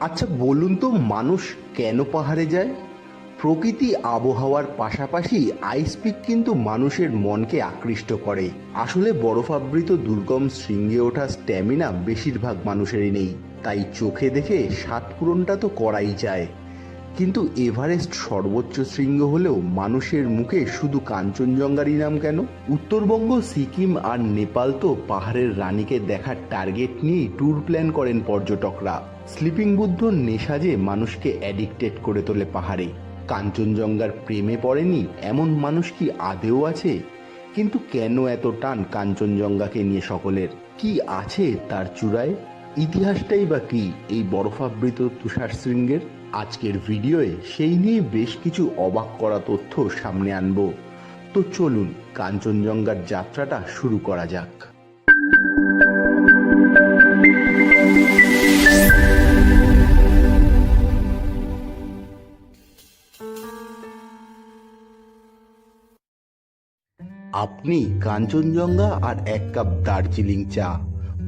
আচ্ছা বলুন তো, মানুষ কেন পাহাড়ে যায়? প্রকৃতি আবহাওয়ার পাশাপাশি আইস পিক কিন্তু মানুষের মনকে আকৃষ্ট করে। আসলে বরফাবৃত দুর্গম শৃঙ্গে ওঠা স্ট্যামিনা বেশিরভাগ মানুষেরই নেই, তাই চোখে দেখে স্বাদ পূরণটা তো করাই যায়। কিন্তু এভারেস্ট সর্বোচ্চ শৃঙ্গ হলেও মানুষের মুখে শুধু কাঞ্চনজঙ্ঘারই নাম কেন? উত্তরবঙ্গ, সিকিম আর নেপাল তো পাহাড়ের রানীকে দেখার টার্গেট নিয়েই ট্যুর প্ল্যান করেন পর্যটকরা। স্লিপিং বুদ্ধর নেশা যে মানুষকে অ্যাডিক্টেড করে তোলে পাহাড়ে। কাঞ্চনজঙ্ঘার প্রেমে পড়েনি এমন মানুষ কি আদেও আছে? কিন্তু কেন এত টান কাঞ্চনজঙ্ঘাকে নিয়ে সকলের? কি আছে তার চূড়ায়? ইতিহাসটাই বা কি এই বরফাবৃত তুষার শৃঙ্গের? আজকের ভিডিওয়ে সেই নিয়ে বেশ কিছু অবাক করা তথ্য সামনে আনবো। তো চলুন কাঞ্চনজঙ্ঘার যাত্রাটা শুরু করা যাক। আপনি কাঞ্চনজঙ্ঘা আর এক কাপ দার্জিলিং চা,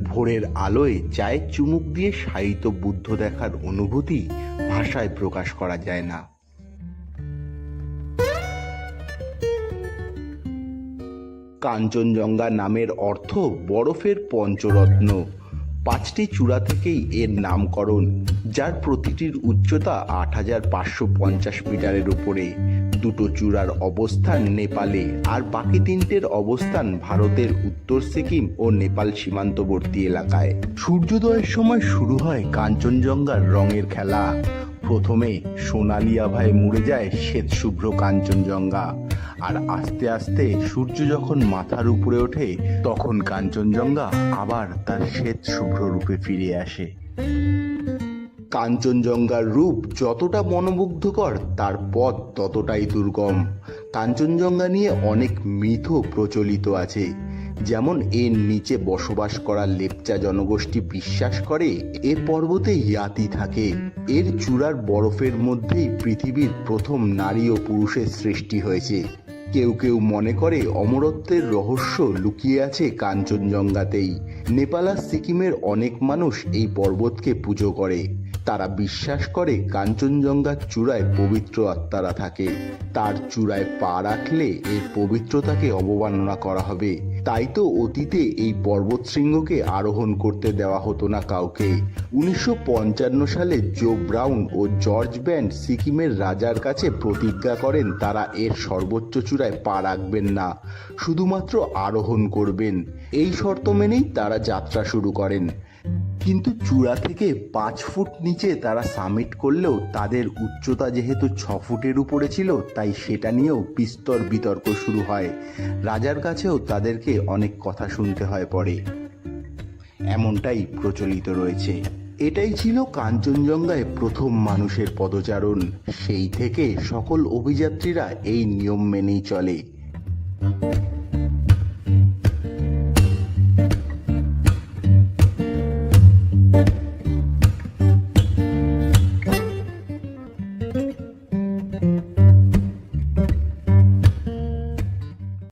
ভোরের আলোয় চায়ে চুমুক দিয়ে শায়িত বুদ্ধ দেখার অনুভূতি ভাষায় প্রকাশ করা যায় না। কাঞ্চনজঙ্ঘা নামের অর্থ বরফের পঞ্চরত্ন। 5টি চূড়া থেকেই এর নামকরণ, যার প্রতিটির উচ্চতা 8,550 মিটারের উপরে। 2টো চূড়ার অবস্থান নেপালে আর বাকি 3টের অবস্থান ভারতের উত্তর সিকিম ও নেপাল সীমান্তবর্তী এলাকায়। সূর্যোদয়ের সময় শুরু হয় কাঞ্চনজঙ্ঘার রঙের খেলা। প্রথমে সোনালি আভায় মুড়ে যায় শ্বেতশুভ্র কাঞ্চনজঙ্ঘা, আর আস্তে আস্তে সূর্য যখন মাথার উপরে ওঠে তখন কাঞ্চনজঙ্ঘা আবার তার শ্বেত শুভ্র রূপে ফিরে আসে। কাঞ্চনজঙ্ঘার রূপ যতটা মনোমুগ্ধকর, তার পথ ততটাই দুর্গম। কাঞ্চনজঙ্ঘা নিয়ে অনেক মিথও প্রচলিত আছে। যেমন এর নিচে বসবাস করা লেপচা জনগোষ্ঠী বিশ্বাস করে এ পর্বতে ইয়াতি থাকে। এর চূড়ার বরফের মধ্যেই পৃথিবীর প্রথম নারী ও পুরুষের সৃষ্টি হয়েছে। কেউ কেউ মনে করে অমরত্বের রহস্য লুকিয়ে আছে কাঞ্চনজঙ্ঘাতেই। নেপাল আর সিকিমের অনেক মানুষ এই পর্বতকে পুজো করে। তারা বিশ্বাস করে কাঞ্চনজঙ্ঘার চূড়ায় পবিত্র আত্মারা থাকে। তার চূড়ায় পা রাখলে এর পবিত্রতাকে অবমাননা করা হবে। তাই তো অতীতে এই পর্বতশৃঙ্গকে আরোহণ করতে দেওয়া হতো না কাউকে। 1955 সালে জো ব্রাউন ও জর্জ ব্যান্ড সিকিমের রাজার কাছে প্রতিজ্ঞা করেন তারা এর সর্বোচ্চ চূড়ায় পা রাখবেন না, শুধুমাত্র আরোহণ করবেন। এই শর্ত মেনেই তারা যাত্রা শুরু করেন। কিন্তু চূড়া থেকে 5 ফুট নিচে তারা সামিট করলেও তাদের উচ্চতা যেহেতু 6 ফুটের উপরে ছিল, তাই সেটা নিয়েও বিস্তর বিতর্ক শুরু হয়। রাজার কাছেও তাদেরকে অনেক কথা শুনতে হয় পরে, এমনটাই প্রচলিত রয়েছে। এটাই ছিল কাঞ্চনজঙ্ঘায় প্রথম মানুষের পদচারণ। সেই থেকে সকল অভিযাত্রীরা এই নিয়ম মেনেই চলে।